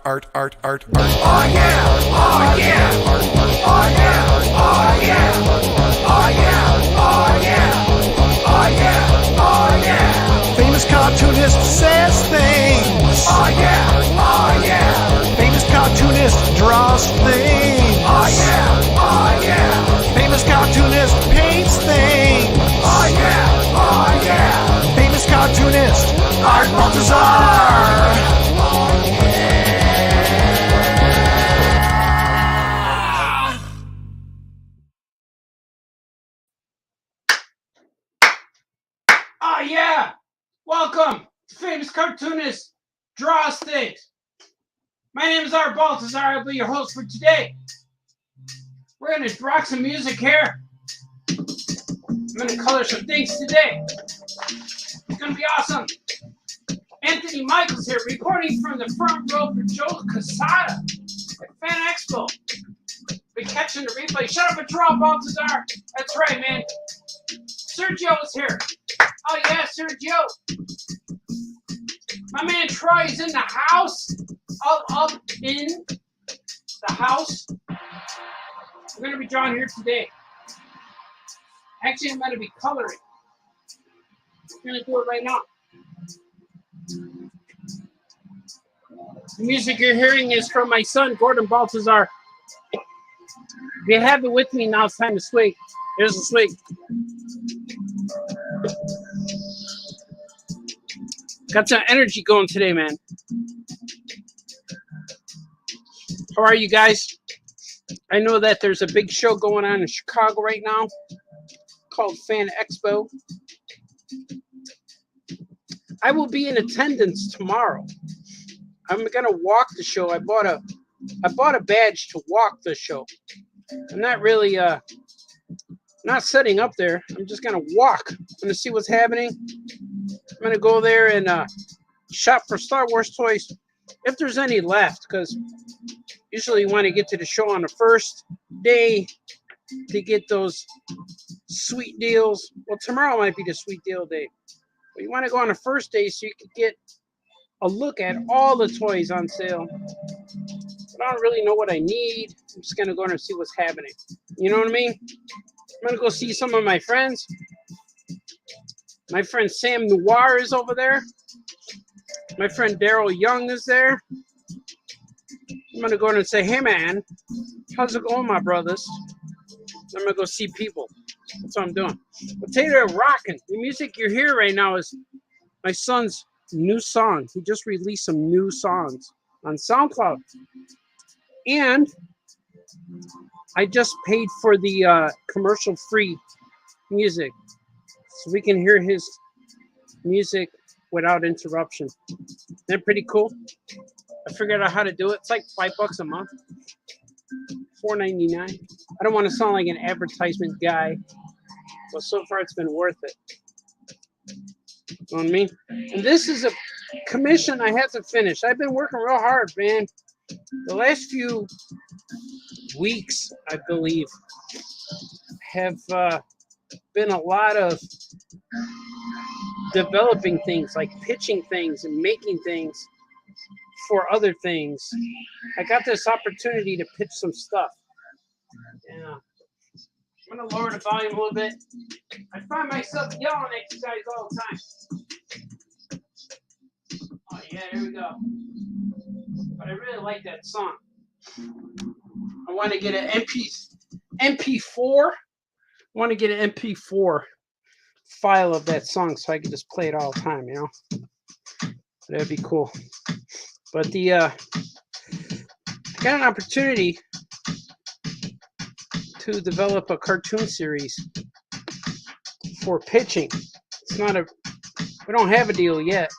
Oh yeah, oh yeah, oh yeah, oh yeah, oh yeah, oh yeah, oh yeah, oh yeah. Famous cartoonist says things. Oh yeah, oh yeah. Famous cartoonist draws things. Oh yeah, oh yeah. Famous cartoonist paints things. Oh yeah, oh yeah. Famous cartoonist Art Baltazar. Oh yeah! Welcome to Famous Cartoonist Draws Things. My name is Art Baltazar. I'll be your host for today. We're going to rock some music here. I'm going to color some things today. It's going to be awesome. Anthony Michaels here, reporting from the front row for Joe Casada at Fan Expo. Been catching the replay. Shut up and draw, Baltazar. That's right, man. Sergio is here. Oh yeah, Sergio. My man Troy is in the house. Up in the house. We're going to be drawing here today. Actually, I'm going to be coloring. I'm going to do it right now. The music you're hearing is from my son, Gordon Baltazar. If you have it with me, now it's time to swig. Here's the swig. Got some energy going today, man. How are you guys? I know that there's a big show going on in Chicago right now called Fan Expo. I will be in attendance tomorrow. I'm gonna walk the show. I bought a badge to walk the show. I'm not really not setting up there. I'm just gonna walk. I'm gonna see what's happening. I'm gonna go there and shop for Star Wars toys if there's any left, because usually you want to get to the show on the first day to get those sweet deals. Well, tomorrow might be the sweet deal day, but you want to go on the first day so you can get a look at all the toys on sale. But I don't really know what I need. I'm just gonna go in and see what's happening. You know what I mean? I'm gonna go see some of my friends. My friend Sam Noir is over there. My friend Daryl Young is there. I'm going to go in and say, hey, man, how's it going, my brothers? I'm going to go see people. That's what I'm doing. But today they're rocking. The music you hear right now is my son's new song. He just released some new songs on SoundCloud. And I just paid for the commercial-free music, so we can hear his music without interruption. Isn't that pretty cool? I figured out how to do it. It's like $5 a month. $4.99. I don't want to sound like an advertisement guy, but so far it's been worth it. You know what I mean? And this is a commission I have to finish. I've been working real hard, man. The last few weeks, I believe, have been a lot of developing things, like pitching things and making things for other things. I got this opportunity to pitch some stuff. Yeah. I'm going to lower the volume a little bit. I find myself yelling at you guys all the time. Oh, yeah, here we go. But I really like that song. I want to get an MP4. I want to get an MP4 file of that song so I can just play it all the time, you know? That'd be cool. But I got an opportunity to develop a cartoon series for pitching. We don't have a deal yet,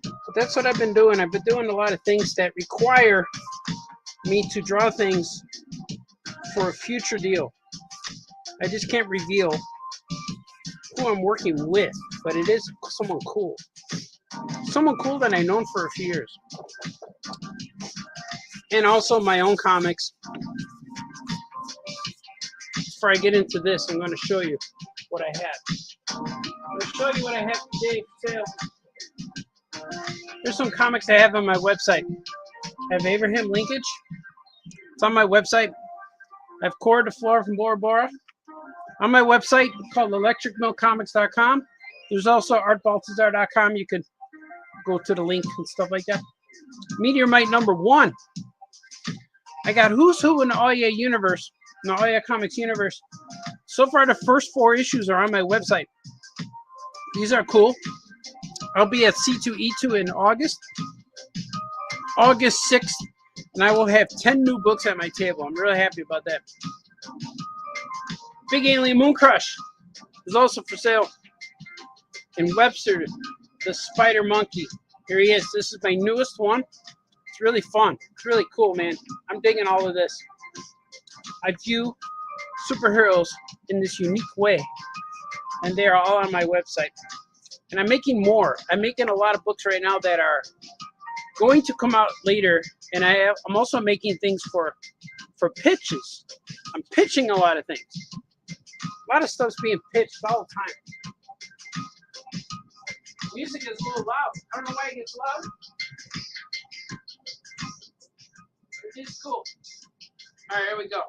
but that's what I've been doing. I've been doing a lot of things that require me to draw things for a future deal. I just can't reveal who I'm working with, but it is someone cool. Someone cool that I've known for a few years. And also my own comics. Before I get into this, I'm going to show you what I have. I'm going to show you what I have today for sale. There's some comics I have on my website. I have Abraham linkage. It's on my website. I have Cora de Flora from Bora Bora. On my website called electricmillcomics.com. There's also artbaltazar.com. You could go to the link and stuff like that. Meteorite #1. I got Who's Who in the All Yeah universe, in the All Yeah Comics universe. So far, the first 4 issues are on my website. These are cool. I'll be at C2E2 in August 6th, and I will have 10 new books at my table. I'm really happy about that. Big Alien Moon Crush is also for sale. And Webster, the Spider Monkey. Here he is. This is my newest one. It's really fun. It's really cool, man. I'm digging all of this. I view superheroes in this unique way, and they are all on my website. And I'm making more. I'm making a lot of books right now that are going to come out later, and I'm also making things for pitches. I'm pitching a lot of things. A lot of stuff's being pitched all the time. Music is a little loud. I don't know why it gets loud. It is cool. All right, here we go.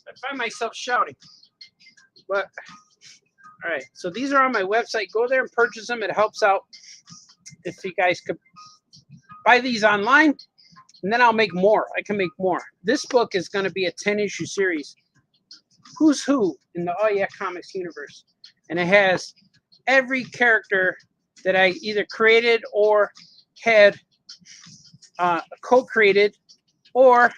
I find myself shouting. But, all right, so these are on my website. Go there and purchase them. It helps out if you guys could buy these online, and then I'll make more. I can make more. This book is going to be a 10-issue series. Who's Who in the All Yeah Comics universe. And it has every character that I either created or had co-created, or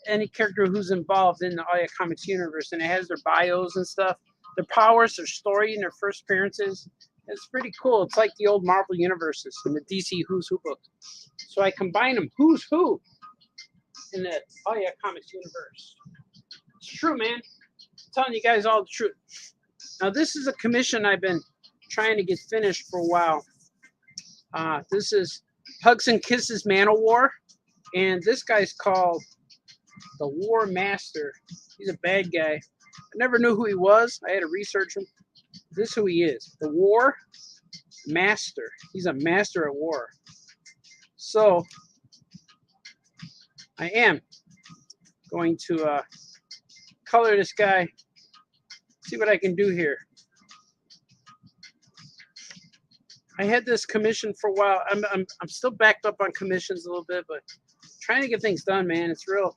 any character who's involved in the All Yeah Comics universe. And it has their bios and stuff, their powers, their story, and their first appearances. It's pretty cool. It's like the old Marvel universes and the DC Who's Who book. So I combine them. Who's Who in the All Yeah Comics universe. It's true, man. I'm telling you guys all the truth. Now, this is a commission I've been trying to get finished for a while. This is Hugs and Kisses Man of War. And this guy's called the War Master. He's a bad guy. I never knew who he was. I had to research him. This is who he is. The War Master. He's a master at war. So, I am going to color this guy. See what I can do here. I had this commission for a while. I'm still backed up on commissions a little bit, but trying to get things done, man. It's real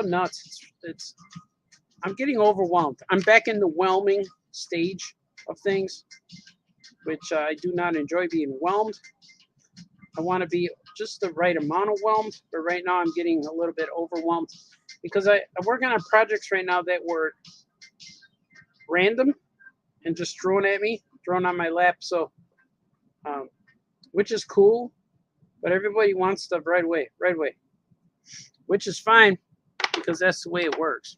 nuts. I'm getting overwhelmed. I'm back in the whelming stage of things, which I do not enjoy being whelmed. I want to be just the right amount of whelmed, but right now I'm getting a little bit overwhelmed because I'm working on projects right now that were random and just thrown at me, thrown on my lap. So, which is cool, but everybody wants stuff right away, which is fine because that's the way it works.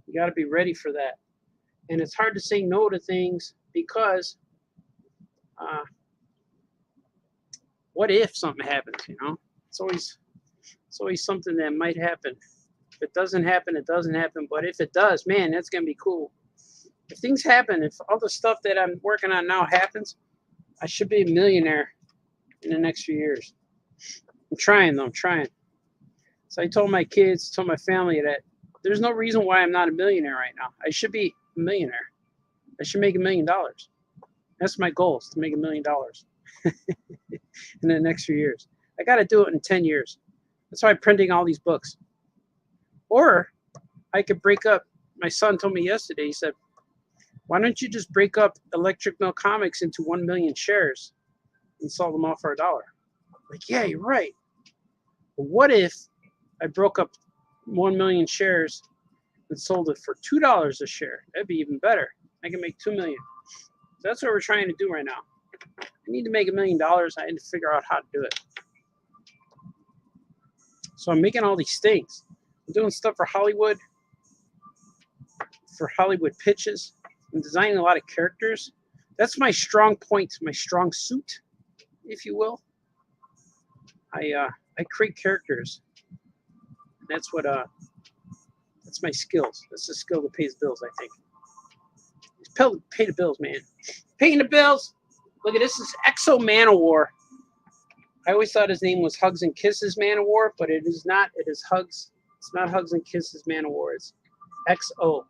You got to be ready for that. And it's hard to say no to things because what if something happens, you know? It's always something that might happen. If it doesn't happen, it doesn't happen. But if it does, man, that's going to be cool. If things happen, if all the stuff that I'm working on now happens, I should be a millionaire in the next few years. I'm trying, though. I'm trying. So I told my kids, told my family that there's no reason why I'm not a millionaire right now. I should be a millionaire. I should make $1 million. That's my goal, is to make $1 million in the next few years. I got to do it in 10 years. That's why I'm printing all these books. Or I could break up. My son told me yesterday, he said, why don't you just break up Electric Mill Comics into 1 million shares and sell them all for $1? Like, yeah, you're right. But what if I broke up 1 million shares and sold it for $2 a share? That'd be even better. I can make $2 million. So that's what we're trying to do right now. I need to make $1 million. I need to figure out how to do it. So I'm making all these things. I'm doing stuff for Hollywood pitches. I'm designing a lot of characters. That's my strong point, my strong suit, if you will. I create characters. That's my skills. That's the skill that pays bills, I think. Pay the bills, man. Paying the bills. Look at this. This is Exo Man of War. I always thought his name was Hugs and Kisses Man of War, but it is not. It is Hugs. It's not Hugs and Kisses Man of War. It's XO.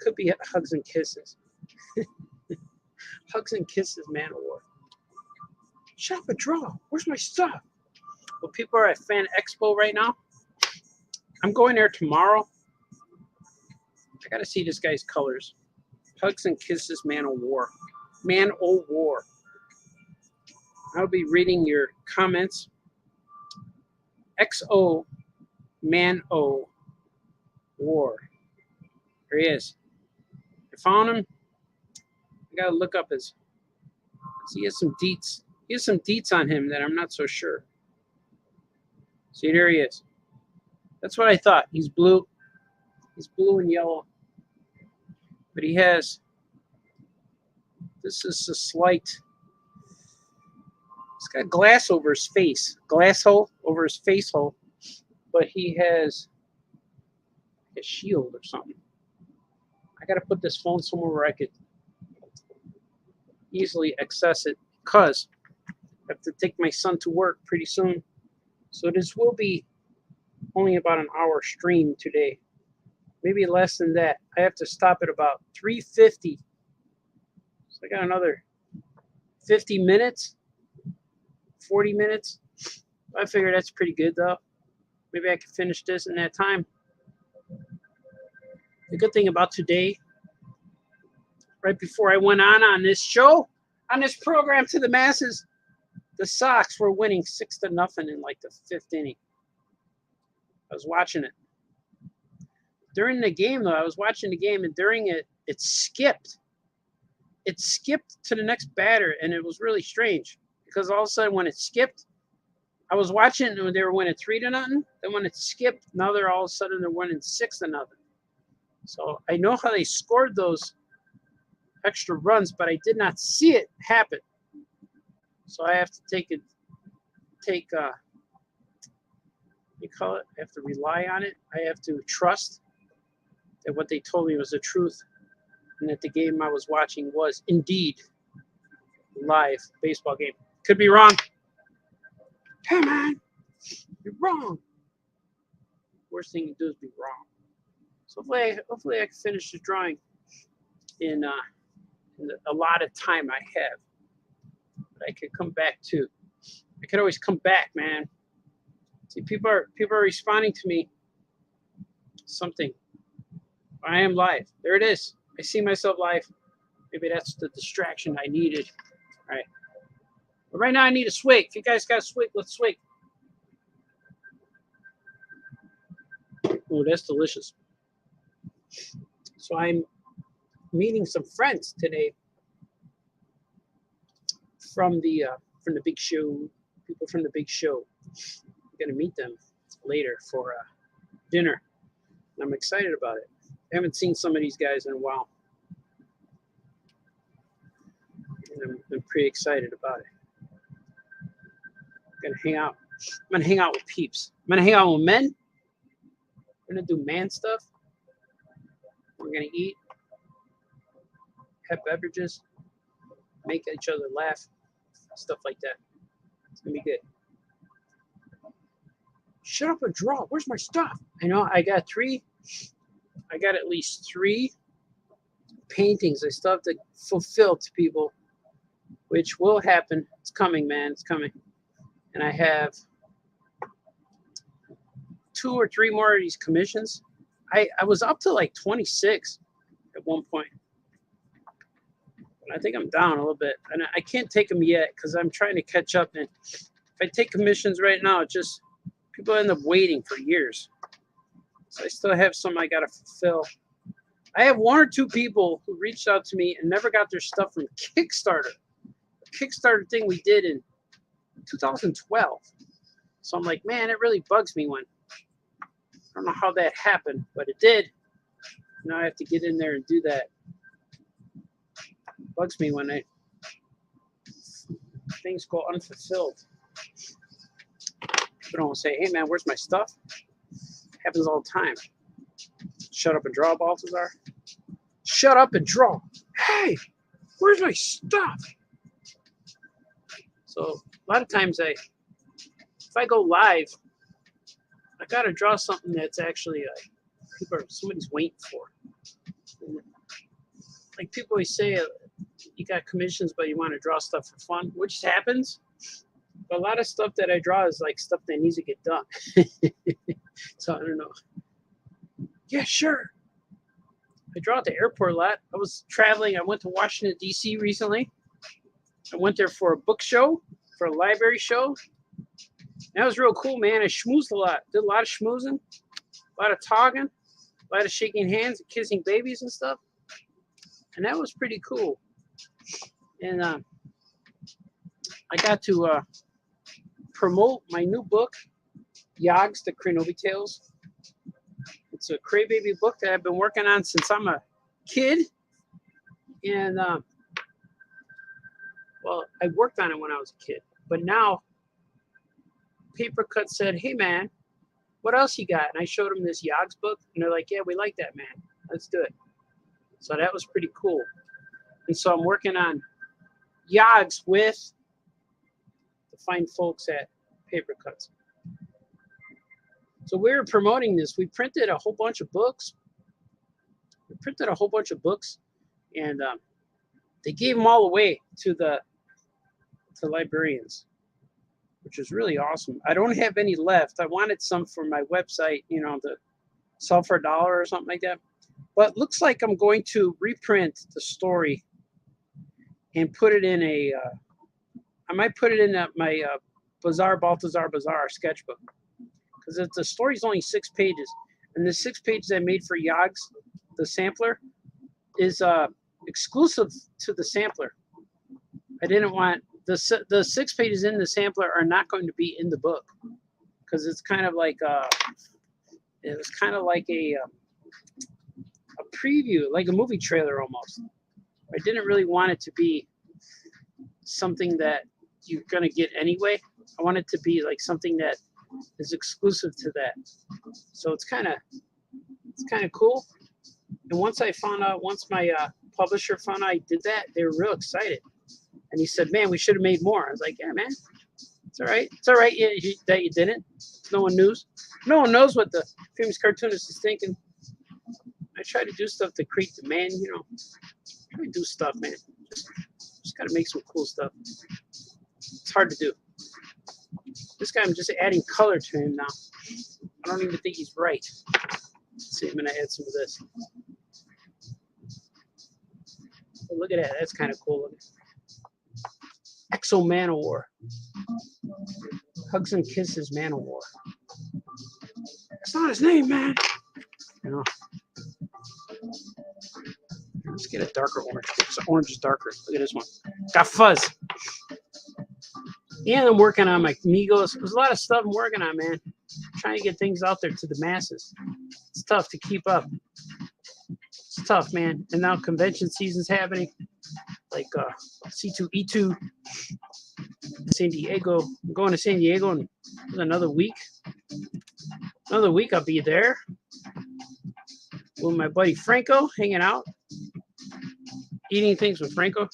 Could be Hugs and Kisses. Hugs and Kisses Man of War. Shop a draw. Where's my stuff? Well, people are at Fan Expo right now. I'm going there tomorrow. I gotta see this guy's colors. Hugs and Kisses Man of War. Man o' War. I'll be reading your comments. XO Man o' War. There he is. I found him. I gotta look up his. He has some deets. He has some deets on him that I'm not so sure. See, there he is. That's what I thought. He's blue. He's blue and yellow. But he has. This is a slight. He's got glass over his face. Glass hole over his face hole. But he has a shield or something. I gotta put this phone somewhere where I could easily access it because I have to take my son to work pretty soon. So this will be only about an hour stream today. Maybe less than that. I have to stop at about 3:50. So I got another 50 minutes, 40 minutes. I figure that's pretty good though. Maybe I can finish this in that time. The good thing about today, right before I went on this show, on this program to the masses, the Sox were winning 6-0 in like the 5th inning. I was watching it. During the game, though, I was watching the game, and during it, it skipped. It skipped to the next batter, and it was really strange because all of a sudden when it skipped, I was watching and they were winning 3-0. Then when it skipped, now they're all of a sudden they're winning 6-0. So I know how they scored those extra runs, but I did not see it happen. So I have to you call it? I have to rely on it. I have to trust that what they told me was the truth and that the game I was watching was indeed a live baseball game. Could be wrong. Hey, man, you're wrong. Worst thing you do is be wrong. So hopefully I can finish the drawing in the allotted time I have. But I could come back too. I could always come back, man. See, people are responding to me. Something. I am live. There it is. I see myself live. Maybe that's the distraction I needed. All right. But right now I need a swig. If you guys got a swig, let's swig. Oh, that's delicious. So I'm meeting some friends today from the big show. People from the big show. I'm gonna meet them later for dinner. And I'm excited about it. I haven't seen some of these guys in a while. And I'm pretty excited about it. I'm gonna hang out. I'm gonna hang out with peeps. I'm gonna hang out with men. We're gonna do man stuff. We're gonna eat, have beverages, make each other laugh, stuff like that. It's gonna be good. Shut up and draw. Where's my stuff? I know I got at least 3 paintings I still have to fulfill to people, which will happen. It's coming, man. It's coming. And I have 2 or 3 more of these commissions. I was up to like 26 at one point. But I think I'm down a little bit. And I can't take them yet because I'm trying to catch up. And if I take commissions right now, it just people end up waiting for years. So I still have some I got to fulfill. I have 1 or 2 people who reached out to me and never got their stuff from Kickstarter. The Kickstarter thing we did in 2012. So I'm like, man, it really bugs me when I don't know how that happened, but it did. Now I have to get in there and do that. It bugs me when things go unfulfilled. People don't say, hey man, where's my stuff? It happens all the time. Shut up and draw, Balthazar. Shut up and draw. Hey, where's my stuff? So a lot of times if I go live, I gotta draw something that's actually somebody's waiting for. And like people always say, you got commissions, but you want to draw stuff for fun, which happens. But a lot of stuff that I draw is like stuff that needs to get done. So I don't know. Yeah, sure. I draw at the airport a lot. I was traveling. I went to Washington, D.C. recently. I went there for a book show, for a library show. That was real cool, man. I schmoozed a lot. Did a lot of schmoozing, a lot of talking, a lot of shaking hands and kissing babies and stuff. And that was pretty cool. And I got to promote my new book, Yogg's The Krenobi Tales. It's a crybaby book that I've been working on since I'm a kid. And, well, I worked on it when I was a kid. But now, Papercut said, hey, man, what else you got? And I showed them this Yogg's book. And they're like, yeah, we like that, man. Let's do it. So that was pretty cool. And so I'm working on Yogg's with the fine folks at Papercuts. So we were promoting this. We printed a whole bunch of books. And they gave them all away to librarians, which is really awesome. I don't have any left. I wanted some for my website, you know, to sell for $1 or something like that. But looks like I'm going to reprint the story and put it in a, I might put it in my Balthazar Bazaar sketchbook. Because the story's only 6 pages. And the 6 pages I made for Yogg's, the sampler, is exclusive to the sampler. I didn't want, the 6 pages in the sampler are not going to be in the book. Because it's kind of like, it was kind of like a preview, like a movie trailer almost. I didn't really want it to be something that you're going to get anyway. I want it to be like something that is exclusive to that. So it's kind of cool. And once my publisher found out I did that, they were real excited. And he said, man, we should have made more. I was like, yeah, man, it's all right. It's all right that you didn't. No one knows. No one knows what the famous cartoonist is thinking. I try to do stuff to create demand, you know. Try to do stuff, man. Just gotta make some cool stuff. It's hard to do. This guy, I'm just adding color to him now. I don't even think he's right. Let's see, I'm gonna add some of this. Oh, look at that, that's kind of cool looking. Exo Manowar. Hugs and kisses Manowar. That's not his name, man. You know. Let's get a darker orange. This orange is darker. Look at this one. Got fuzz. And I'm working on my Migos. There's a lot of stuff I'm working on, man. I'm trying to get things out there to the masses. It's tough to keep up. It's tough, man. And now convention season's happening. Like C2E2, San Diego. I'm going to San Diego in another week. Another week I'll be there with my buddy Franco, hanging out, eating things with Franco.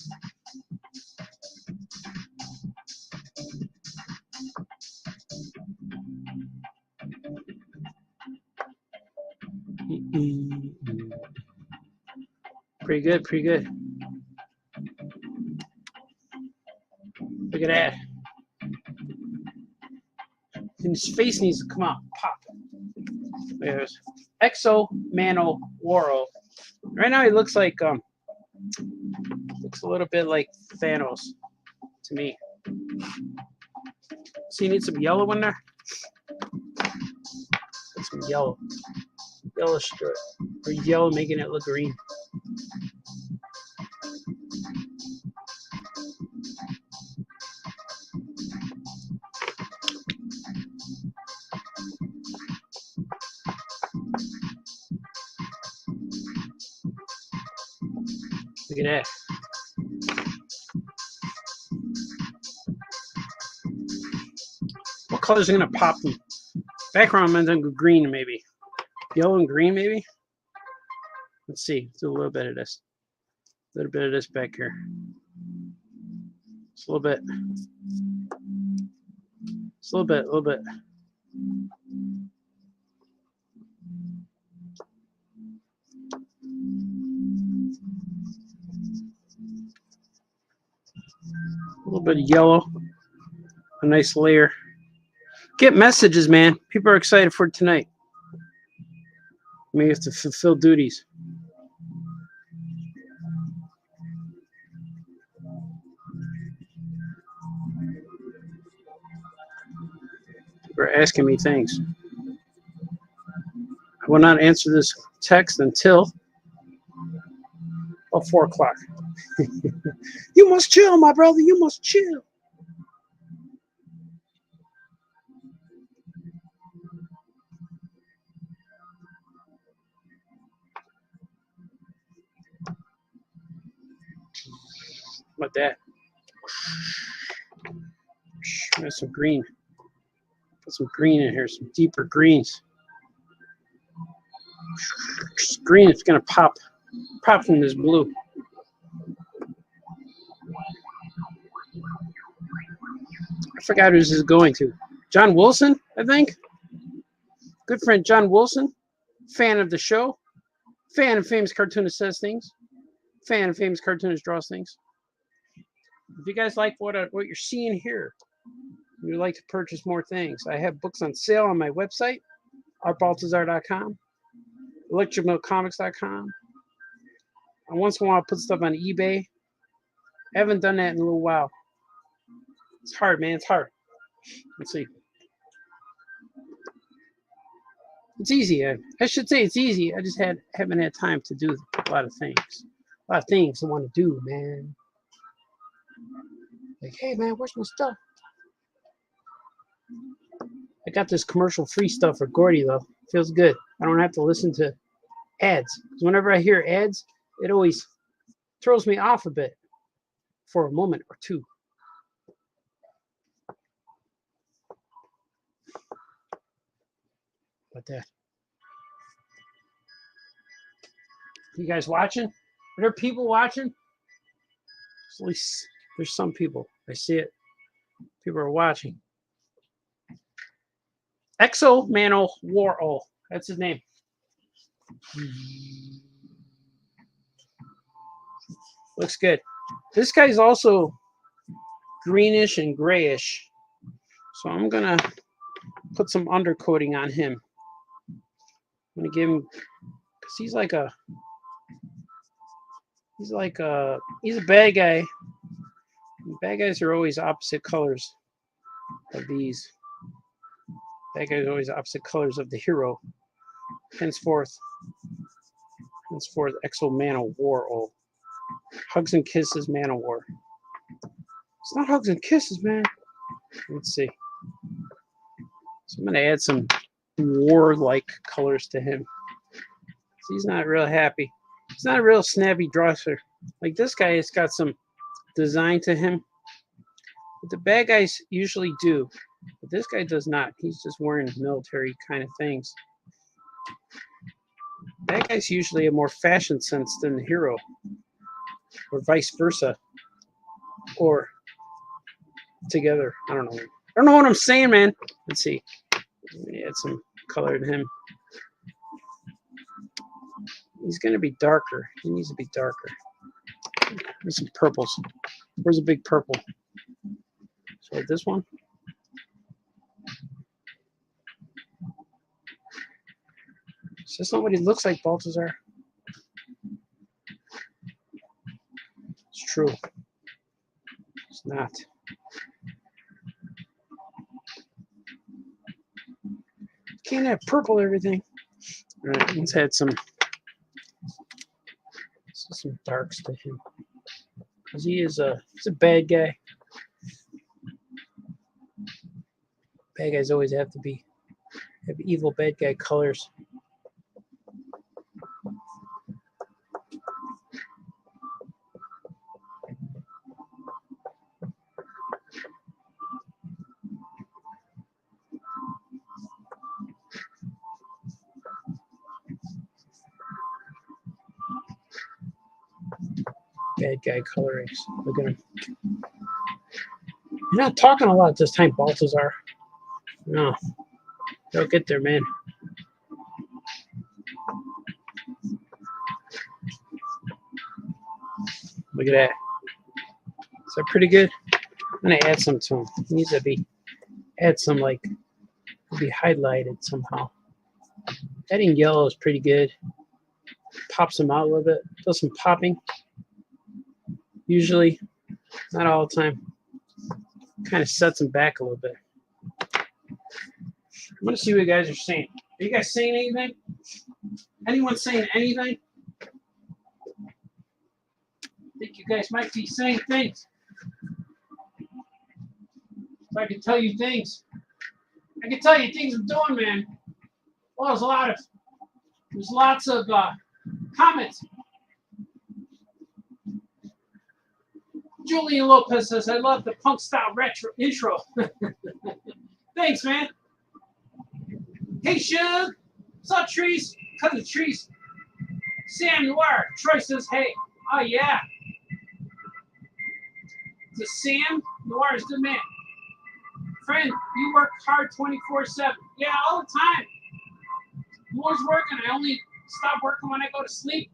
Pretty good, pretty good. Look at that. And his face needs to come out, pop. There's Exo Mano Waro. Right now he looks like looks a little bit like Thanos to me. So you need some yellow in there. Put some yellow. Yellow strip. Or yellow making it look green. Look at that. What colors are gonna pop them? Background I'm gonna go green maybe. Yellow and green maybe? Let's see. Do a little bit of this. A little bit of this back here. Just a little bit. Just a little bit, a little bit. A little bit of yellow. A nice layer. Get messages, man. People are excited for tonight. May have to fulfill duties. People are asking me things. I will not answer this text until 4 o'clock. You must chill, my brother. You must chill. How about that? There's some green. Put some green in here, some deeper greens. Green is gonna pop from this blue. I forgot who this is going to. John Wilson, I think. Good friend John Wilson, fan of the show, fan of Famous Cartoonist Says Things, fan of Famous Cartoonist Draws Things. If you guys like what you're seeing here, you'd like to purchase more things, I have books on sale on my website, artbaltazar.com, electricmillcomics.com. And once in a while, I put stuff on eBay. I haven't done that in a little while. It's hard, man. It's hard. Let's see. It's easy. I should say it's easy. I just haven't had time to do a lot of things. A lot of things I want to do, man. Like, hey, man, where's my stuff? I got this commercial-free stuff for Gordy, though. Feels good. I don't have to listen to ads. Because whenever I hear ads, it always throws me off a bit for a moment or two. But that. You guys watching? Are there people watching? At least there's some people. I see it. People are watching. Exo Mano Warol. That's his name. Looks good. This guy's also greenish and grayish. So I'm going to put some undercoating on him. I'm going to give him, because he's a bad guy. Bad guys are always opposite colors of these. Bad guys are always opposite colors of the hero. Henceforth, Exo Manowar. Hugs and Kisses Manowar. It's not Hugs and Kisses, man. Let's see. So I'm going to add some war-like colors to him. He's not real happy. He's not a real snappy dresser. Like this guy has got some design to him. But the bad guys usually do. But this guy does not. He's just wearing military kind of things. Bad guys usually have more fashion sense than the hero. Or vice versa. Or together. I don't know. I don't know what I'm saying, man. Let's see. Let me add some color to him. He's going to be darker. He needs to be darker. There's some purples. Where's a big purple? So this one. Is this not what he looks like, Baltazar? It's true. It's not. Can't have purple everything. All right, let's add some darks to him. Because he's a bad guy. Bad guys always have evil bad guy colors. Bad guy colorings. Look at him. You're not talking a lot this time, Baltazar. No. They'll get there, man. Look at that. Is that pretty good? I'm going to add some to him. It needs to be, add some, like, be highlighted somehow. Adding yellow is pretty good. Pops them out a little bit. Does some popping. Usually, not all the time. Kind of sets them back a little bit. I'm going to see what you guys are saying. Are you guys saying anything? Anyone saying anything? I think you guys might be saying things. So I can tell you things. I can tell you things I'm doing, man. Well, there's lots of comments. Julian Lopez says, I love the punk style retro intro. Thanks, man. Hey, Shug. What's up, Trees? Cousin Trees. Sam Noir. Troy says, hey. Oh, yeah. So Sam Noir is the man. Friend, you work hard 24/7. Yeah, all the time. I'm always working. I only stop working when I go to sleep.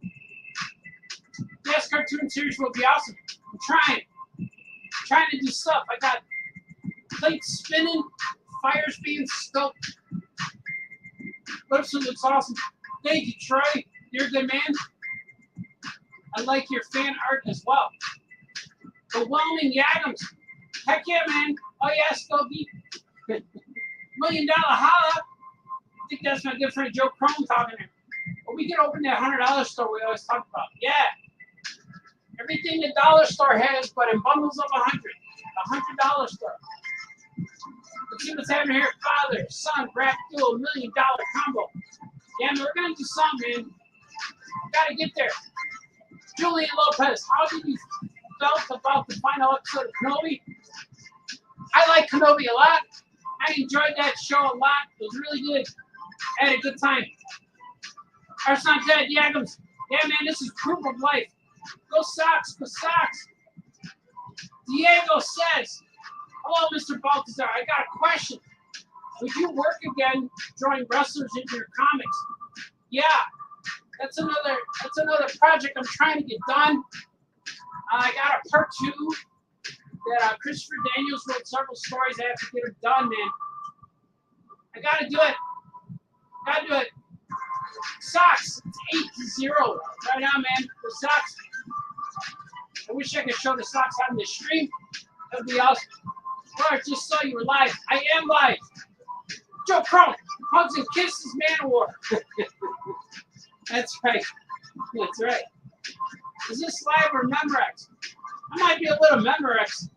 Yes, cartoon series will be awesome. I'm trying to do stuff. I got plates spinning, fires being stoked. Webster looks awesome. Thank you, Troy. You're a good man. I like your fan art as well. Overwhelming Yagams. Heck yeah, man. Oh yeah, Skokie. $1 Million Holla. I think that's my good friend Joe Crone talking there. Well, we can open that $100 store we always talk about. Yeah. Everything the dollar store has, but in bundles of 100. $100 store. Let's see what's happening here. Father, son, rap duo, $1 million combo. Yeah, man, we're gonna do something, man. Gotta get there. Julian Lopez, how did you felt about the final episode of Kenobi? I like Kenobi a lot. I enjoyed that show a lot. It was really good. I had a good time. Arson Dead Yagams. Yeah, man, this is proof of life. Go Sox, go Sox. Diego says, hello, Mr. Baltazar. I got a question. Would you work again drawing wrestlers into your comics? Yeah, that's another project I'm trying to get done. I got a part 2 that Christopher Daniels wrote several stories. I have to get it done, man. I gotta do it. Sox, it's 8-0 right now, man. The Sox. I wish I could show the Sox on the stream. That would be awesome. Bart, just saw you were live. I am live. Joe Crone, hugs and kisses, Man-O-War. That's right. That's right. Is this live or Memorex? I might be a little Memorex.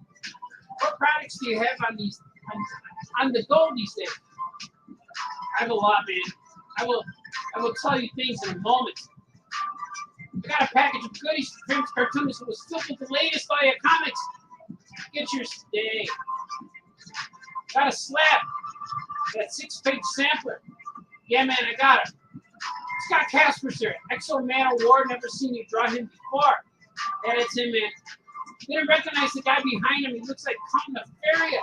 What products do you have on these on the go these days? I have a lot, man. I will tell you things in a moment. I got a package of goodies for Prince Cartoonist. It was filled with the latest Aya comics. Get your stay. Got a slab. That 6-page sampler. Yeah, man, I got it. Scott Casper's here. Exo Man-O-War. Never seen you draw him before. Yeah, that's him, man. Didn't recognize the guy behind him. He looks like Kong Nefaria.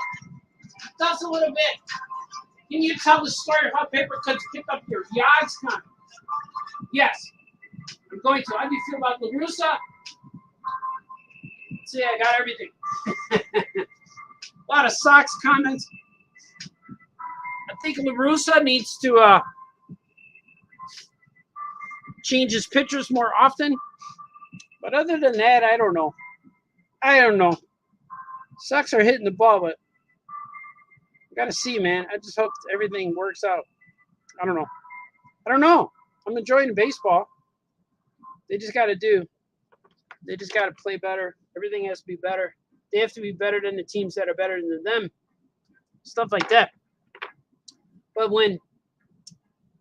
Does a little bit. Can you tell the story of how paper cuts pick up your Yogs comic? Yes. I'm going to. How do you feel about LaRussa? See, I got everything. A lot of Sox comments. I think LaRussa needs to change his pictures more often. But other than that, I don't know. Sox are hitting the ball, but I got to see, man. I just hope everything works out. I don't know. I'm enjoying baseball. They just got to play better. Everything has to be better. They have to be better than the teams that are better than them. Stuff like that. But when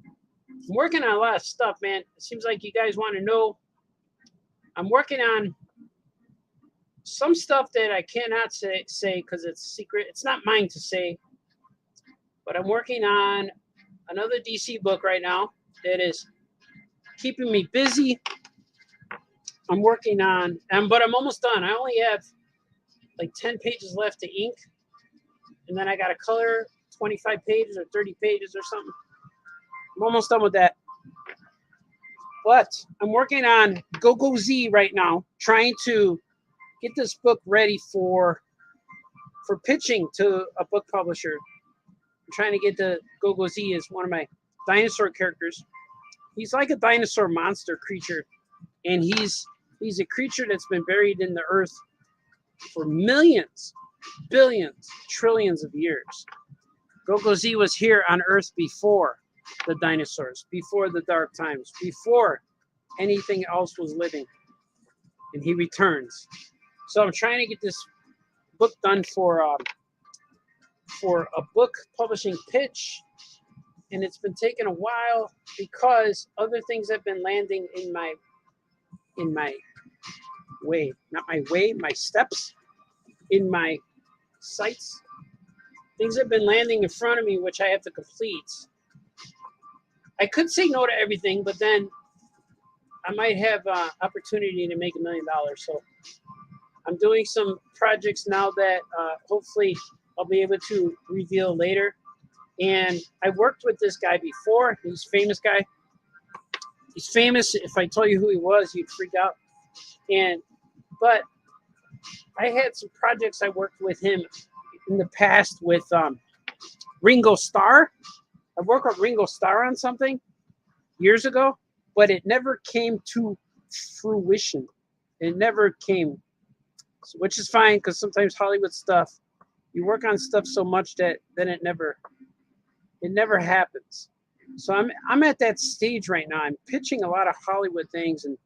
I'm working on a lot of stuff, man, it seems like you guys want to know. I'm working on some stuff that I cannot say because it's secret. It's not mine to say. But I'm working on another DC book right now that is keeping me busy. I'm working on, but I'm almost done. I only have like 10 pages left to ink. and then I got to color 25 pages or 30 pages or something. I'm almost done with that. But I'm working on Go Z right now, trying to get this book ready for pitching to a book publisher. I'm trying to get the Go Z as one of my dinosaur characters. He's like a dinosaur monster creature, and he's a creature that's been buried in the earth for millions, billions, trillions of years. Go Z was here on Earth before the dinosaurs, before the dark times, before anything else was living, and he returns. So I'm trying to get this book done for a book publishing pitch, and it's been taking a while because other things have been landing in my way, not my way, my steps, in my sights. Things have been landing in front of me, which I have to complete. I could say no to everything, but then I might have opportunity to make $1 million. So I'm doing some projects now that hopefully I'll be able to reveal later. And I worked with this guy before. He's a famous guy. He's famous. If I told you who he was, you'd freak out. But I had some projects I worked with him in the past with Ringo Starr. I worked with Ringo Starr on something years ago, but it never came to fruition. It never came, which is fine because sometimes Hollywood stuff, you work on stuff so much that then it never happens. So I'm at that stage right now. I'm pitching a lot of Hollywood things and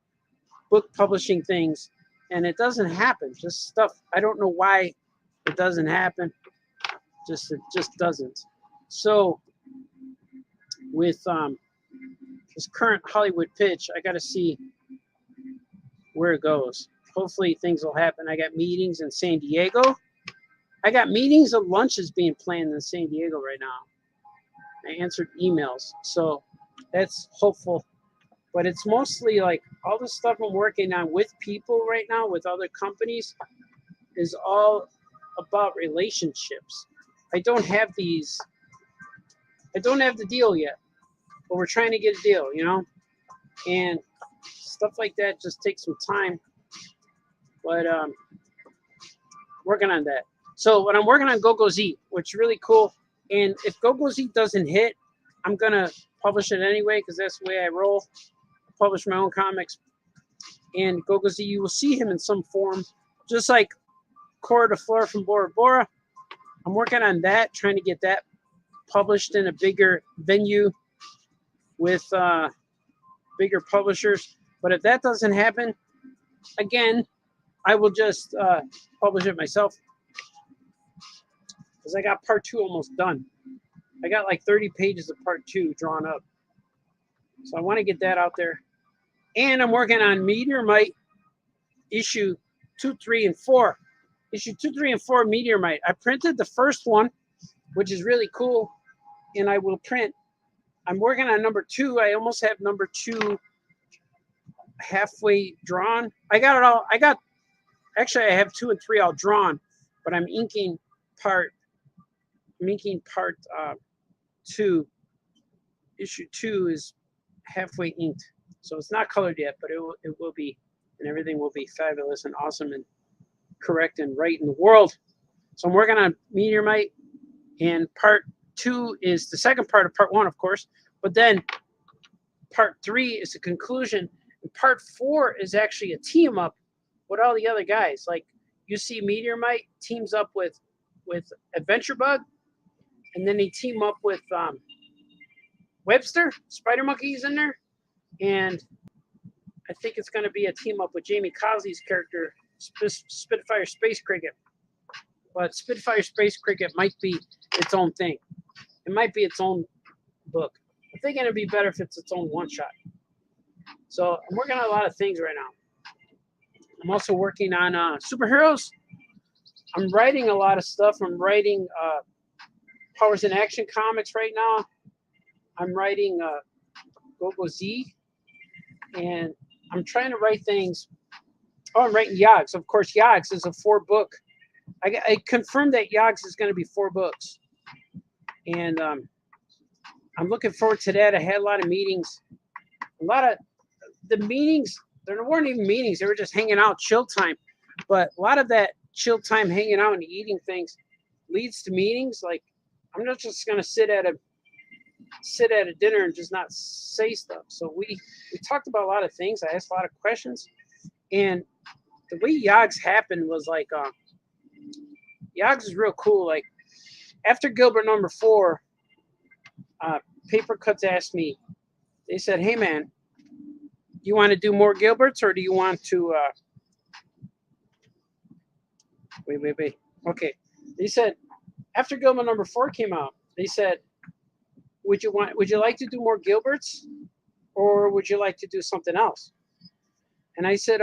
book publishing things, and it doesn't happen. Just stuff, I don't know why it doesn't happen. It just doesn't. So with this current Hollywood pitch, I got to see where it goes. Hopefully things will happen. I got meetings in San Diego. I got meetings and lunches being planned in San Diego right now. I answered emails, so that's hopeful. But it's mostly like all the stuff I'm working on with people right now, with other companies, is all about relationships. I don't have the deal yet, but we're trying to get a deal, and stuff like that just takes some time. But working on that. So when I'm working on Go Z, which is really cool. And if Go Z doesn't hit, I'm gonna publish it anyway because that's the way I roll. I publish my own comics. And Go Z, you will see him in some form, just like Cora de Flor from Bora Bora. I'm working on that, trying to get that published in a bigger venue with bigger publishers. But if that doesn't happen, again, I will just publish it myself because I got part 2 almost done. I got like 30 pages of part 2 drawn up. So I want to get that out there. And I'm working on Meteor Mite issue 2, 3, and 4. Issue 2, 3, and 4 Meteor Mite. I printed the first one, which is really cool, and I will print. I'm working on number 2. I almost have number 2 halfway drawn. I got it all. Actually, I have 2 and 3 all drawn, but I'm inking part 2. Issue 2 is halfway inked, so it's not colored yet, but it will be, and everything will be fabulous and awesome and correct and right in the world. So I'm working on Meteor Mite, and part 2 is the second part of part 1, of course, but then part 3 is the conclusion, and part 4 is actually a team up with all the other guys. Like you see Meteor Mite teams up with Adventure Bug, and then they team up with Webster, Spider Monkey's in there, and I think it's going to be a team up with Jamie Cosley's character, Spitfire Space Cricket. But Spitfire Space Cricket might be its own thing. It might be its own book. I think it'd be better if it's its own one-shot. So I'm working on a lot of things right now. I'm also working on superheroes. I'm writing a lot of stuff. I'm writing Powers in Action comics right now. I'm writing Go Z, and I'm trying to write things. Oh, I'm writing Yogs. Of course, Yogs is a 4-book I confirmed that Yogs is going to be 4 books, and I'm looking forward to that. I had a lot of meetings. A lot of the meetings, there weren't even meetings. They were just hanging out, chill time. But a lot of that chill time, hanging out and eating things, leads to meetings. Like, I'm not just going to sit at a dinner and just not say stuff. So we talked about a lot of things. I asked a lot of questions, and the way Yogs happened was like, Yogs is real cool. Like, after Gilbert number 4, Paper Cuts asked me, they said, hey man, you want to do more Gilberts, or do you want to wait. Okay. They said, after Gilbert number 4 came out, they said, would you like to do more Gilberts, or would you like to do something else? And I said,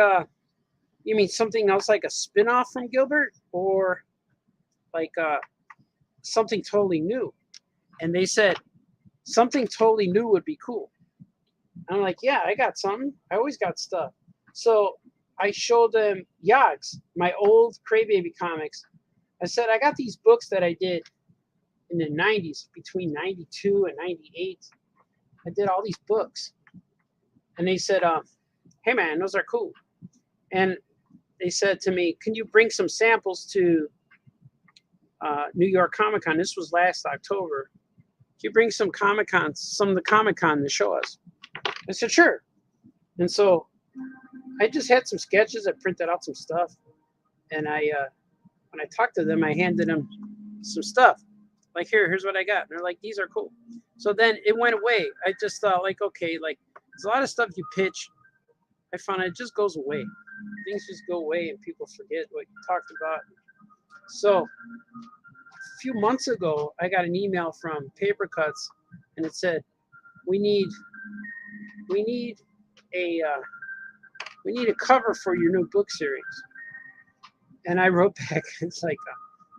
you mean something else, like a spin-off from Gilbert, or like something totally new? And they said, something totally new would be cool. And I'm like, yeah, I got something. I always got stuff. So I showed them Yogs, my old Crybaby comics. I said, I got these books that I did in the 90s, between 92 and 98. I did all these books. And they said, hey man, those are cool. And they said to me, can you bring some samples to New York Comic Con? This was last October. Can you bring some of the Comic Con to show us? I said, sure. And so I just had some sketches. I printed out some stuff. And when I talked to them, I handed them some stuff. Like, here's what I got. And they're like, these are cool. So then it went away. I just thought, like, okay, like, there's a lot of stuff you pitch. I found it just goes away. Things just go away and people forget what you talked about. So a few months ago, I got an email from Paper Cuts, and it said, we need a cover for your new book series. And I wrote back, it's like,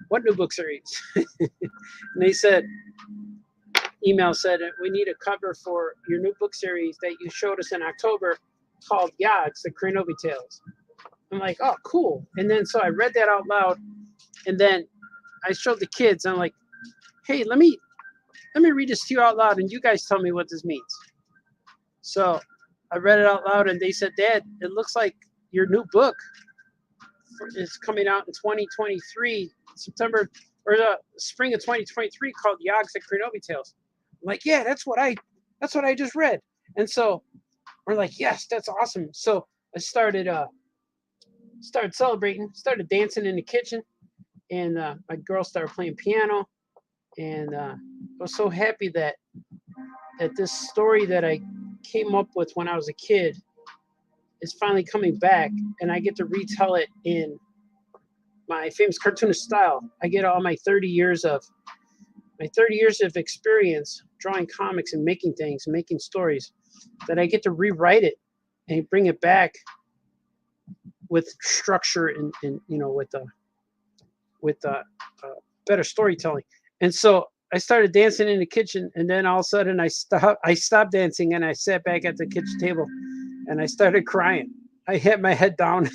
what new book series? And they said, email said, we need a cover for your new book series that you showed us in October called Yogs, the Krenobi Tales. I'm like, oh, cool. And then so I read that out loud, and then I showed the kids. I'm like, hey, let me read this to you out loud, and you guys tell me what this means. So I read it out loud, and they said, Dad, it looks like your new book is coming out in 2023, September, or the spring of 2023, called Yogs, the Krenobi Tales. I'm like, yeah, that's what I just read. And so we're like, yes, that's awesome. So I started celebrating, started dancing in the kitchen, and my girl started playing piano, and I was so happy that this story that I came up with when I was a kid is finally coming back, and I get to retell it in my famous cartoonist style. I get all my 30 years of experience drawing comics and making things and making stories, that I get to rewrite it and bring it back with structure and with better storytelling. And so I started dancing in the kitchen, and then all of a sudden I stopped dancing, and I sat back at the kitchen table, and I started crying. I hit my head down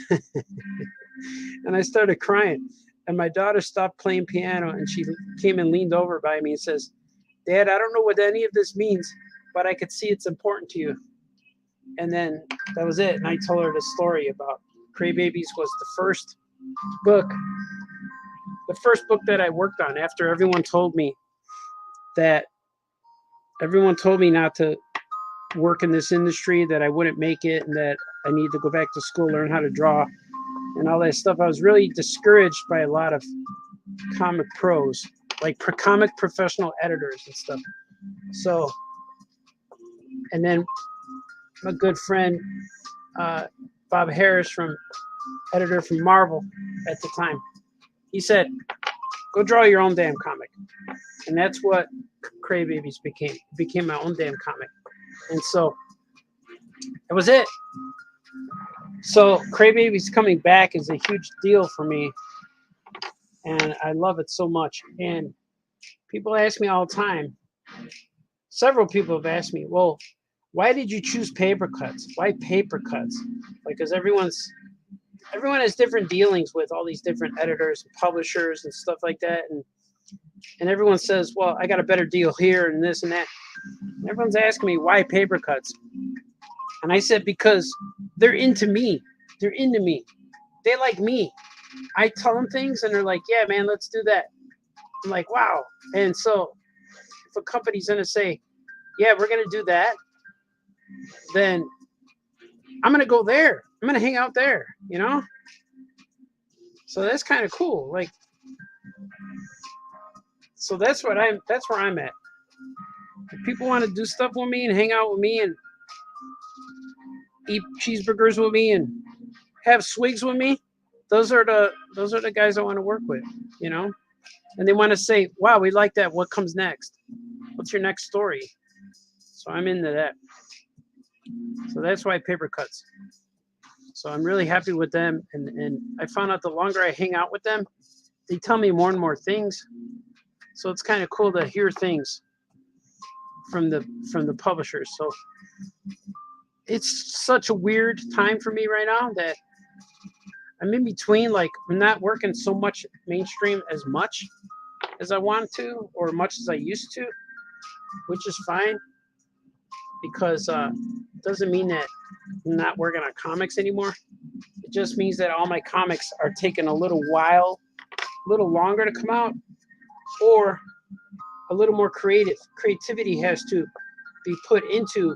and I started crying. And my daughter stopped playing piano, and she came and leaned over by me and says, Dad, I don't know what any of this means, but I could see it's important to you. And then that was it. And I told her the story about Crybabies was the first book that I worked on after everyone told me not to work in this industry, that I wouldn't make it, and that I need to go back to school, learn how to draw and all that stuff. I was really discouraged by a lot of comic pros, like comic professional editors and stuff. So, and then my good friend, Bob Harris, editor from Marvel at the time, he said, go draw your own damn comic. And that's what Crybabies became. It became my own damn comic. And so that was it. So Crybabies coming back is a huge deal for me, and I love it so much. And people ask me all the time, several people have asked me, well, why did you choose Paper Cuts? Why Paper Cuts? Like, because everyone's everyone has different dealings with all these different editors and publishers and stuff like that, and everyone says, well, I got a better deal here and this and that. And everyone's asking me why paper cuts, and I said because they're into me. They're into me. They like me. I tell them things and they're like, yeah, man, let's do that. I'm like, wow. And so if a company's gonna say, yeah, we're gonna do that, then I'm gonna go there. I'm gonna hang out there, you know? So that's kind of cool. Like, so that's where I'm at. If people want to do stuff with me and hang out with me and eat cheeseburgers with me and have swigs with me, those are the guys I want to work with, you know? And they want to say, wow, we like that. What comes next? What's your next story? So I'm into that. So that's why paper cuts. So I'm really happy with them. And I found out the longer I hang out with them, they tell me more and more things. So it's kind of cool to hear things from the publishers. So it's such a weird time for me right now that I'm in between. Like, I'm not working so much mainstream as much as I want to, or much as I used to, which is fine, because it doesn't mean that I'm not working on comics anymore. It just means that all my comics are taking a little longer to come out, or a little more creativity has to be put into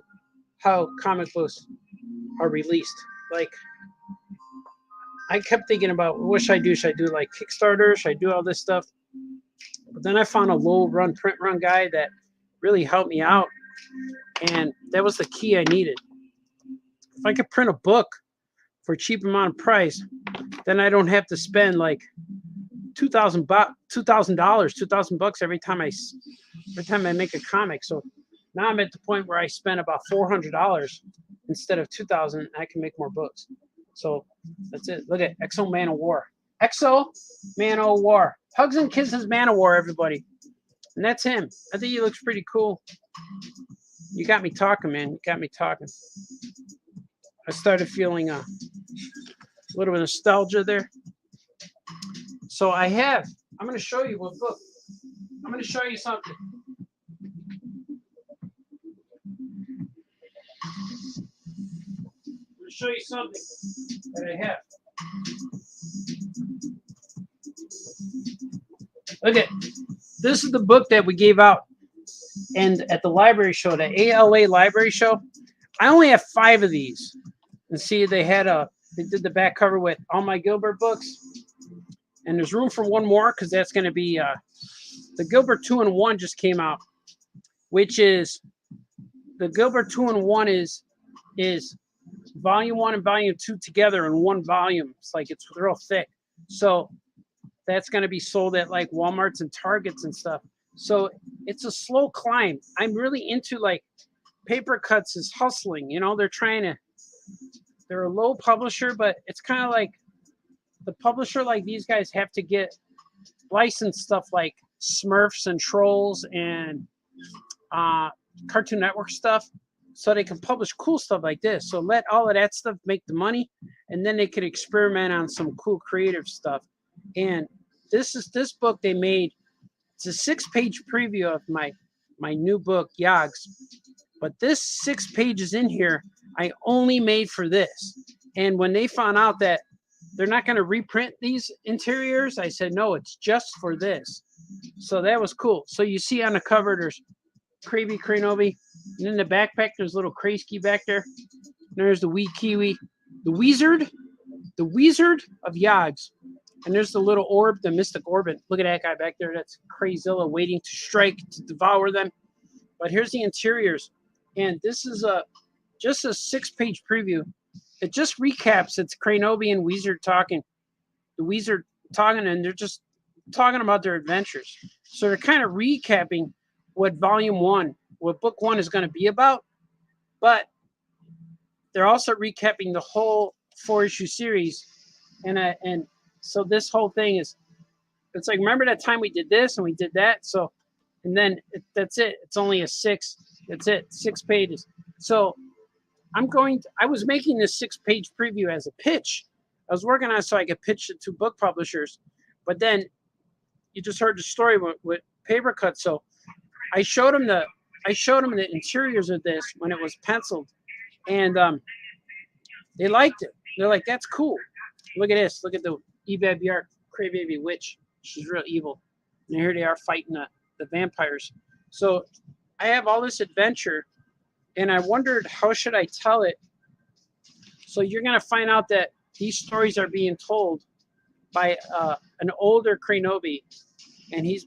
how comic books are released. Like, I kept thinking about, what should I do? Should I do like Kickstarter? Should I do all this stuff? But then I found a low run print run guy that really helped me out, and that was the key I needed. If I could print a book for a cheap amount of price, then I don't have to spend like $2,000 every time I make a comic. So now I'm at the point where I spend about $400 instead of $2,000. I can make more books. So that's it. Look at Exo Man of War. Exo Man of War. Hugs and kisses Man of War, everybody. And that's him. I think he looks pretty cool. You got me talking, man. You got me talking. I started feeling a little bit of nostalgia there. So I'm going to show you what book. I'm going to show you something. I'm going to show you something that I have. Look at, this is the book that we gave out and at the library show, the ALA library show. I only have 5 of these. And see, they did the back cover with all my Gilbert books. And there's room for one more, because that's going to be the Gilbert 2-in-1 just came out, which is the Gilbert 2-in-1 is volume 1 and volume 2 together in one volume. It's like, it's real thick. So that's going to be sold at like Walmarts and Targets and stuff. So it's a slow climb. I'm really into, like, Paper Cuts is hustling. You know, they're a low publisher, but it's kind of like the publisher, like these guys have to get licensed stuff like Smurfs and Trolls and Cartoon Network stuff, so they can publish cool stuff like this. So let all of that stuff make the money, and then they could experiment on some cool creative stuff. And this book they made. It's a 6-page preview of my new book, Yogs. But this 6 pages in here, I only made for this. And when they found out that they're not going to reprint these interiors, I said, no, it's just for this. So that was cool. So you see on the cover, there's Kraby Kranobi. And in the backpack, there's little Kraski back there. And there's the wee Kiwi. The Wizard of Yogs. And there's the little orb, the Mystic Orbit. Look at that guy back there. That's Crazilla waiting to strike, to devour them. But here's the interiors. And this is just a 6-page preview. It just recaps. It's Kranobi and Wizard talking. The Wizard talking, and they're just talking about their adventures. So they're kind of recapping what book 1 is going to be about. But they're also recapping the whole 4-issue series. And so this whole thing it's like, remember that time we did this and we did that? So, and then that's it. It's only a 6. That's it. 6 pages. So I was making this 6-page preview as a pitch I was working on it so I could pitch it to book publishers. But then you just heard the story with paper cuts. So I showed them the interiors of this when it was penciled, and they liked it. They're like, "That's cool. Look at this. Look at the EBR Crybaby Witch. She's real evil." And here they are fighting the vampires. So I have all this adventure, and I wondered how should I tell it. So you're gonna find out that these stories are being told by an older Cranobi, and these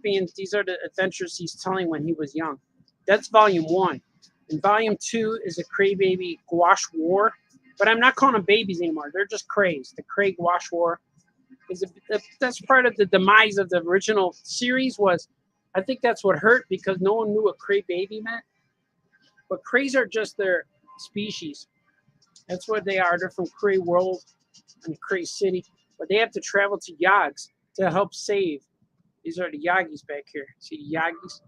are the adventures he's telling when he was young. That's volume 1. And volume 2 is a Crybaby Gouache War, but I'm not calling them babies anymore. They're just Crays. The Cray Gouache War. That's part of the demise of the original series. Was I think that's what hurt, because no one knew what Crybaby meant. But Crays are just their species. That's what they are. They're from Cray World and Cray City, but they have to travel to Yogs to help save. These are the Yagis back here. See the Yagis?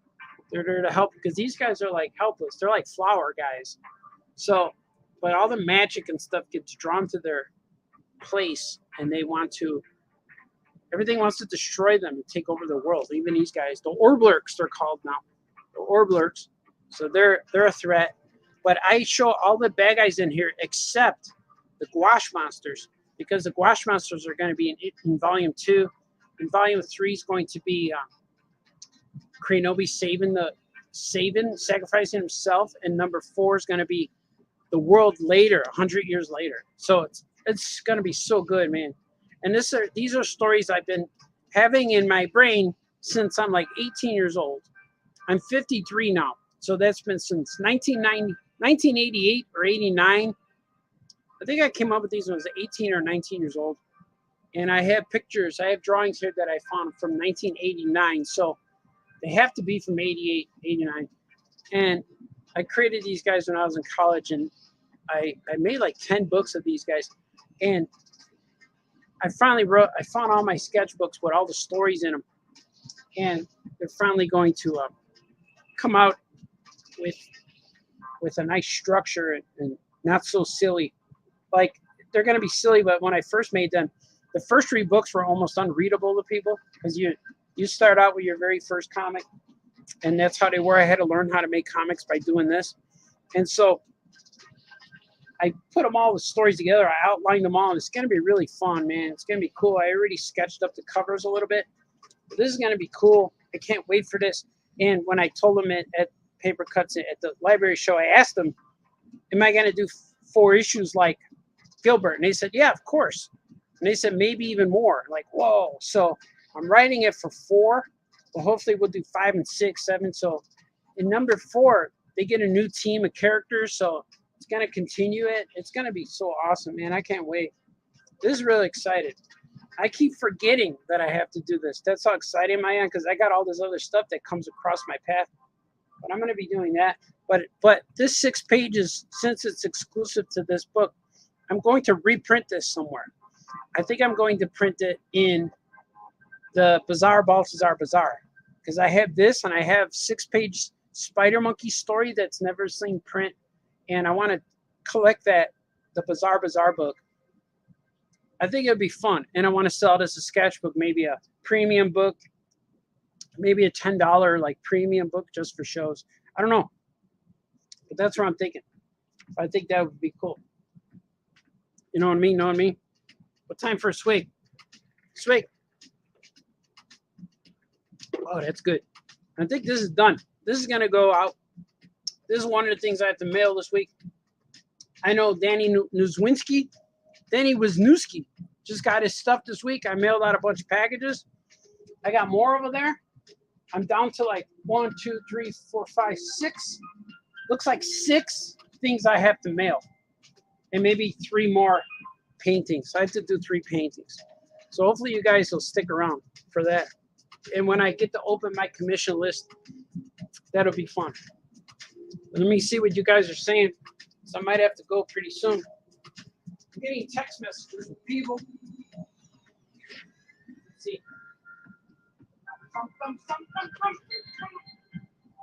They're there to help, because these guys are like helpless. They're like flower guys. So, but all the magic and stuff gets drawn to their place, and everything wants to destroy them and take over the world. Even these guys, the Orblurks, they're called now. The Orblurks. So they're a threat. But I show all the bad guys in here except the Gouache monsters, because the Gouache monsters are going to be in volume 2. And volume 3 is going to be Cranobi sacrificing himself, and number 4 is going to be the world later, 100 years later. So it's going to be so good, man. And these are stories I've been having in my brain since I'm like 18 years old. I'm 53 now, so that's been since 1988 or 89. I think I came up with these when I was 18 or 19 years old. And I have pictures, I have drawings here that I found from 1989. So they have to be from 88, 89. And I created these guys when I was in college, and I made like 10 books of these guys. And I found all my sketchbooks with all the stories in them. And they're finally going to come out with a nice structure and not so silly. Like, they're going to be silly, but when I first made them, the first 3 books were almost unreadable to people, because you start out with your very first comic, and that's how they were. I had to learn how to make comics by doing this. And so I put them all, the stories together. I outlined them all, and it's going to be really fun, man. It's going to be cool. I already sketched up the covers a little bit. But this is going to be cool. I can't wait for this. And when I told them at Paper Cuts at the library show, I asked them, am I going to do 4 issues like Gilbert? And they said, yeah, of course. And they said, maybe even more. Like, whoa. So I'm writing it for 4. Well, hopefully we'll do 5 and 6, 7. So in number 4, they get a new team of characters. So it's going to continue it. It's going to be so awesome, man. I can't wait. This is really excited. I keep forgetting that I have to do this. That's how excited I am, because I got all this other stuff that comes across my path. But I'm going to be doing that. But this 6 pages, since it's exclusive to this book, I'm going to reprint this somewhere. I think I'm going to print it in the Bazaar Balthazar Bazaar, because I have this, and I have 6-page Spider Monkey story that's never seen print, and I want to collect the Bazaar Bazaar book. I think it would be fun, and I want to sell it as a sketchbook, maybe a premium book, maybe a $10 like premium book just for shows. I don't know, but that's what I'm thinking. I think that would be cool. You know what I mean? Know what I mean? What time for a swig? Swig. Oh, that's good. I think this is done. This is going to go out. This is one of the things I have to mail this week. I know Danny Nuzwinski, Danny Wisniewski, just got his stuff this week. I mailed out a bunch of packages. I got more over there. I'm down to like 1, 2, 3, 4, 5, 6. Looks like 6 things I have to mail. And maybe 3 more paintings. So I have to do 3 paintings. So hopefully you guys will stick around for that. And when I get to open my commission list, that'll be fun. Let me see what you guys are saying. So I might have to go pretty soon. I'm getting text messages from people. Let's see.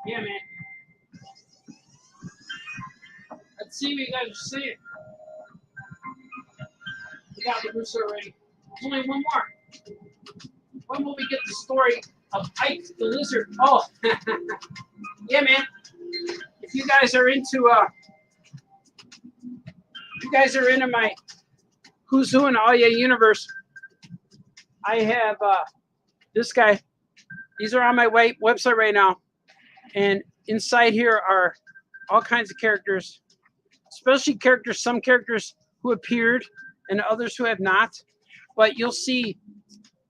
Yeah, man. Let's see what you guys are saying. We got the rooster already. There's only one more. When will we get the story of Ike the Lizard? Oh, yeah, man. If you guys are into my Who's Who in the Oh Yeah universe, I have this guy. These are on my website right now, and inside here are all kinds of characters, especially characters. Some characters who appeared and others who have not. But you'll see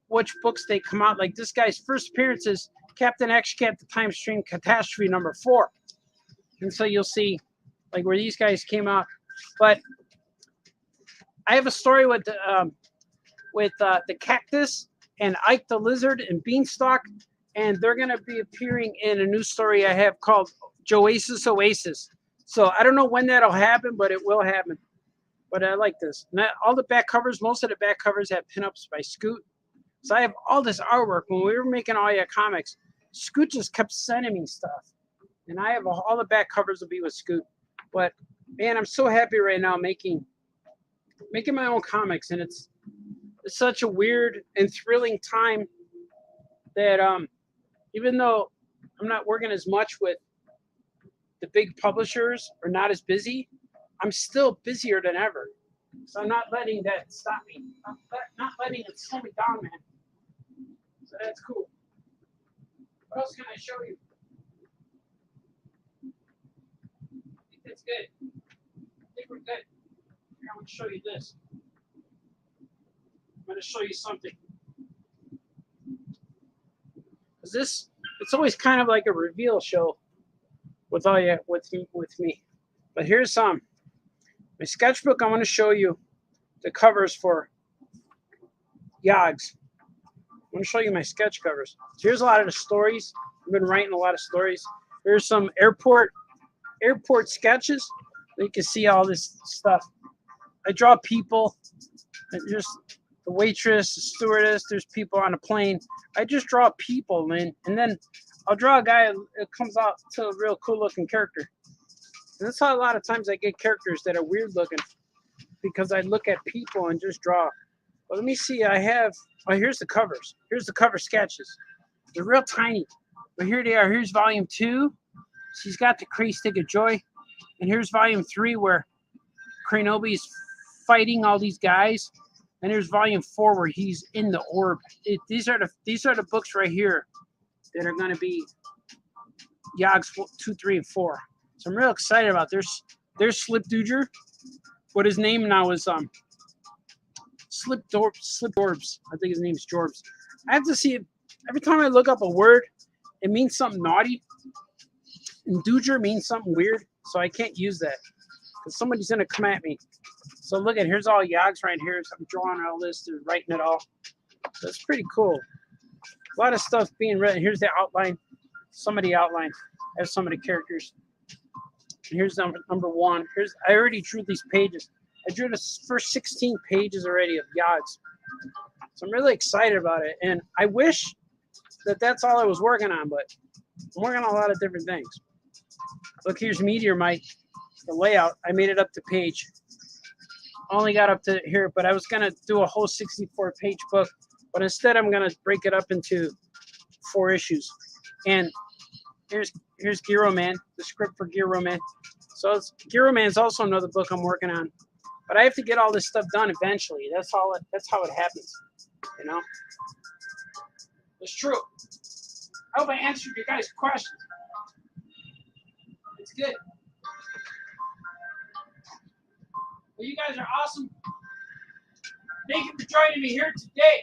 which books they come out. Like this guy's first appearance is Captain X-Cat, the Time Stream Catastrophe #4. And so you'll see like where these guys came out. But I have a story with the Cactus and Ike the Lizard and Beanstalk, and they're going to be appearing in a new story I have called Joasis Oasis. So I don't know when that'll happen, but it will happen. But I like this. All the back covers, most of the back covers have pinups by Scoot. So I have all this artwork. When we were making All Yeah Comics, Scoot just kept sending me stuff. And I have all the back covers will be with Scoot. But man, I'm so happy right now making my own comics, and it's such a weird and thrilling time that even though I'm not working as much with the big publishers or not as busy, I'm still busier than ever. So I'm not letting that stop me. I'm not letting it slow me down, man. So that's cool. What else can I show you? I think that's good. I think we're good. Here, I'm going to show you this. I'm going to show you something. Because it's always kind of like a reveal show with me. But here's some. My sketchbook, I want to show you the covers for Yogs. I want to show you my sketch covers. So here's a lot of the stories. I've been writing a lot of stories. Here's some airport sketches. You can see all this stuff. I draw people. There's the waitress, the stewardess. There's people on a plane. I just draw people, man. And then I'll draw a guy that comes out to a real cool looking character. And that's how a lot of times I get characters that are weird looking, because I look at people and just draw. But let me see. I have. Oh, here's the covers. Here's the cover sketches. They're real tiny, but here they are. Here's volume 2. She's got the Cray Stick of Joy, and here's volume 3 where Cranobi's fighting all these guys, and here's volume 4 where he's in the orb. These are the books right here that are going to be Yogs 2, 3, and 4. So I'm real excited about. There's Slipdooger. What his name now is Slipdorbs. I think his name's Jorbs. I have to see it. Every time I look up a word, it means something naughty. And Dooger means something weird. So I can't use that, because somebody's gonna come at me. So look at, here's all Yogs right here. So I'm drawing all this, they're writing it all. So it's pretty cool. A lot of stuff being written. Here's the outline. Some of the outline. I have some of the characters. Here's number 1. I already drew these pages. I drew the first 16 pages already of Yogs. So I'm really excited about it. And I wish that that's all I was working on, but I'm working on a lot of different things. Look, here's Meteor Mike, the layout. I made it up to page. Only got up to here, but I was going to do a whole 64-page book. But instead, I'm going to break it up into 4 issues. And here's Gyro Man, the script for Gyro Man. So Gyro Man's also another book I'm working on. But I have to get all this stuff done eventually. That's how it happens, you know? It's true. I hope I answered your guys' questions. It's good. Well, you guys are awesome. Thank you for joining me here today.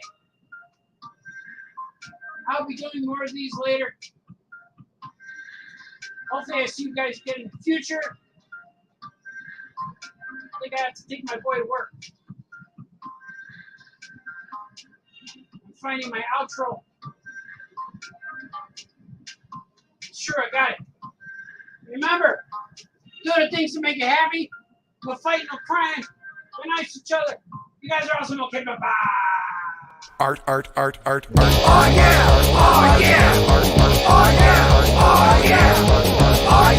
I'll be doing more of these later. Hopefully I see you guys again in the future. I think I have to take my boy to work. I'm finding my outro. Sure, I got it. Remember, do the things to make you happy. No fighting, no crying. Be nice to each other. You guys are awesome. Okay, bye-bye. Art. Oh yeah! Oh yeah! Oh yeah! Oh yeah! Oh yeah! Oh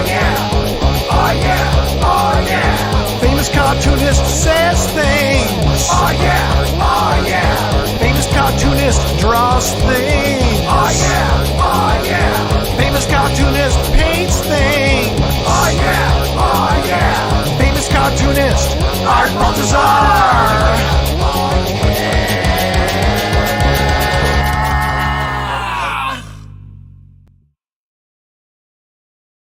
yeah! Oh yeah! Oh yeah! Famous cartoonist says things. Oh yeah, oh yeah, Famous cartoonist draws things. oh yeah, oh yeah, Famous cartoonist paints things. oh yeah, oh yeah. Famous cartoonist Art Baltazar.